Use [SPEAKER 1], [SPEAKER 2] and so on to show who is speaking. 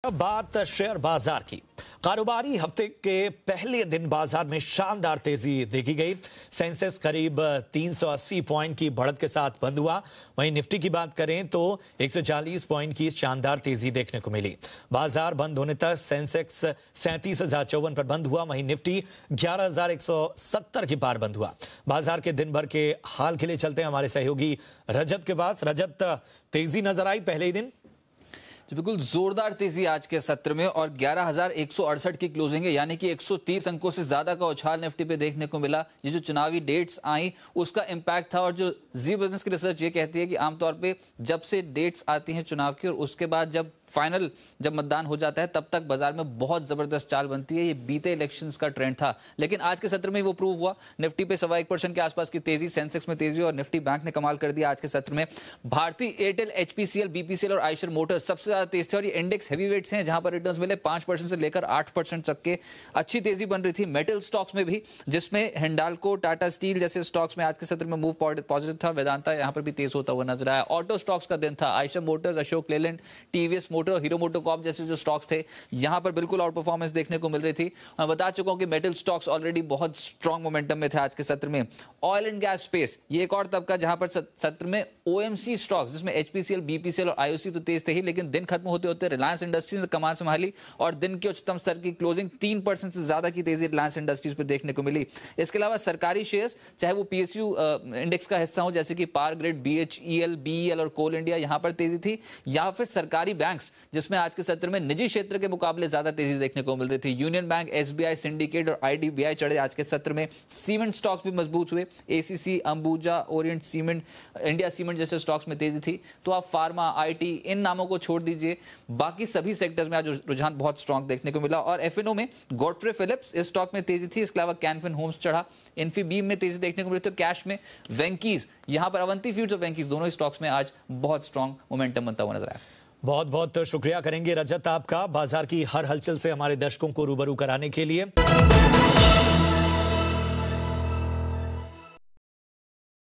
[SPEAKER 1] अब बात शेयर बाजार की। कारोबारी हफ्ते के पहले दिन बाजार में शानदार तेजी देखी गई। सेंसेक्स करीब 380 पॉइंट की बढ़त के साथ बंद हुआ। वहीं निफ्टी की बात करें तो 140 पॉइंट की शानदार तेजी देखने को मिली। बाजार बंद होने तक सेंसेक्स 37,054 पर बंद हुआ। वहीं निफ्टी 11,170 के पार बंद हुआ। बाजार के दिन भर के हाल के लिए चलते हैं हमारे सहयोगी रजत के पास। रजत, तेजी नजर आई पहले ही दिन?
[SPEAKER 2] बिल्कुल जोरदार तेजी आज के सत्र में और 11,168 की क्लोजिंग है, यानी कि 130 अंकों से ज्यादा का उछाल निफ्टी पे देखने को मिला। ये जो चुनावी डेट्स आई उसका इंपैक्ट था। और जो जी बिजनेस की रिसर्च ये कहती है कि आमतौर पे जब से डेट्स आती हैं चुनाव की और उसके बाद जब मतदान हो जाता है तब तक बाजार में बहुत जबरदस्त चाल बनती है। ये बीते इलेक्शंस का ट्रेंड था, लेकिन आज के सत्र में वो प्रूव हुआ। निफ्टी पे 1.25% के आसपास की तेजी, सेंसेक्स में तेजी और निफ्टी बैंक ने कमाल कर दिया आज के सत्र में। भारतीय एयरटेल, एचपीसीएल, बीपीसीएल और आइशर मोटर्स सबसे ज्यादा तेज थे और ये इंडेक्स हैवीवेट्स हैं जहां पर रिटर्न्स मिले 5% से लेकर 8% तक के। अच्छी तेजी बन रही थी मेटल स्टॉक्स में भी, जिसमें हिंडाल्को, टाटा स्टील जैसे स्टॉक्स में आज के सत्र में मूव पॉजिटिव था। वेदांता यहां पर भी तेज होता हुआ नजर आया। ऑटो स्टॉक्स का दिन था। Eicher Motors, Ashok Leyland, TVS motor, hero MotoCorp जैसे जो स्टॉक्स थे यहां पर बिल्कुल आउट परफॉर्मेंस देखने को मिल रही थी। मैं बता चुका हूं कि मेटल स्टॉक्स ऑलरेडी बहुत स्ट्रांग मोमेंटम में थे आज के सत्र में। ऑयल एंड गैस स्पेस ये एक और तबका जहां पर सत्र में ओएमसी स्टॉक्स जिसमें एचपीसीएल, बीपीसीएल और आईओसी तो तेज थे ही, लेकिन दिन खत्म होते होते रिलायंस इंडस्ट्रीज ने कमाल संभाली और दिन के उच्चतम स्तर की क्लोजिंग 3% से ज्यादा की तेजी रिलायंस इंडस्ट्रीज पर देखने को मिली। इसके अलावा सरकारी शेयर्स चाहे वो पीएसयू इंडेक्स का हिस्सा हो जैसे कि पावर ग्रिड, बीएचईएल, बीईएल और कोल इंडिया, यहां पर तेजी थी। या फिर सरकारी बैंक्स जिसमें आज के सत्र में निजी क्षेत्र के मुकाबले ज्यादा तेजी देखने को मिल रही थी। यूनियन बैंक, एसबीआई, सिंडिकेट और आईडीबीआई चढ़े आज के सत्र में। सीमेंट स्टॉक्स भी मजबूत हुए। ACC, Ambuja, Orient cement, India cement जैसे स्टॉक्स में तेजी थी। तो आप फार्मा, आईटी इन नामों को छोड़ दीजिए, बाकी सभी सेक्टर्स में आज रुझान बहुत स्ट्रांग देखने को मिला। और एफएनओ में गॉडफ्रे फिलिप्स इस स्टॉक में तेजी थी। इसके अलावा कैनफिन होम्स चढ़ा। इन्फीबीम में तेजी देखने को मिली। तो कैश में वेंकीज, यहां पर अवंती फीड्स और वेंकीज दोनों स्टॉक्स में आज बहुत स्ट्रांग मोमेंटम बनता हुआ नजर आया।
[SPEAKER 1] बहुत बहुत शुक्रिया करेंगे रजत आपका, बाजार की हर हलचल से हमारे दर्शकों को रूबरू कराने के लिए।